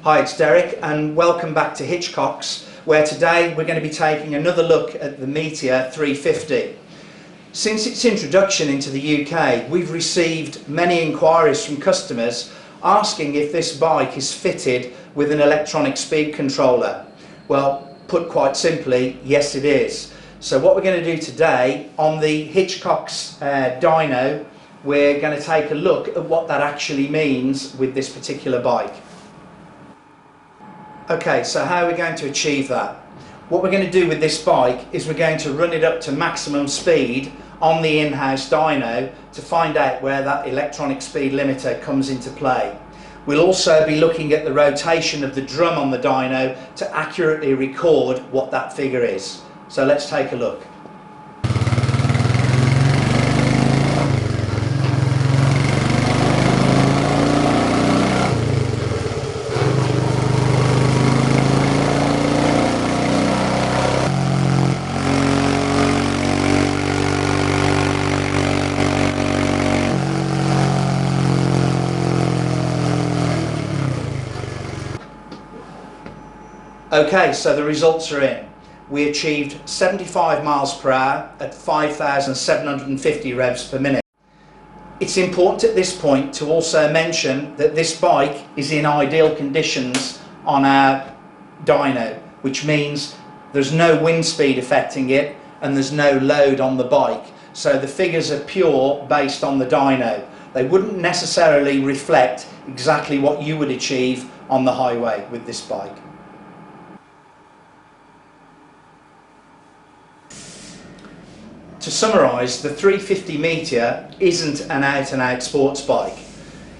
Hi, it's Derek and welcome back to Hitchcocks, where today we're going to be taking another look at the Meteor 350. Since its introduction into the UK, we've received many inquiries from customers asking if this bike is fitted with an electronic speed controller. Well, put quite simply, yes it is. So what we're going to do today on the Hitchcocks dyno, we're going to take a look at what that actually means with this particular bike. Okay, so how are we going to achieve that? What we're going to do with this bike is we're going to run it up to maximum speed on the in-house dyno to find out where that electronic speed limiter comes into play. We'll also be looking at the rotation of the drum on the dyno to accurately record what that figure is. So let's take a look. Okay, so the results are in. We achieved 75 miles per hour at 5,750 revs per minute. It's important at this point to also mention that this bike is in ideal conditions on our dyno, which means there's no wind speed affecting it and there's no load on the bike. So the figures are pure based on the dyno. They wouldn't necessarily reflect exactly what you would achieve on the highway with this bike. To summarise, the 350 Meteor isn't an out-and-out sports bike.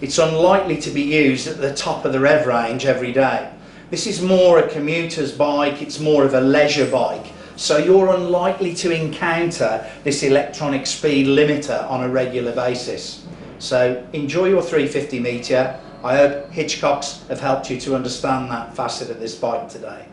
It's unlikely to be used at the top of the rev range every day. This is more a commuter's bike, it's more of a leisure bike, so you're unlikely to encounter this electronic speed limiter on a regular basis. So enjoy your 350 Meteor. I hope Hitchcocks have helped you to understand that facet of this bike today.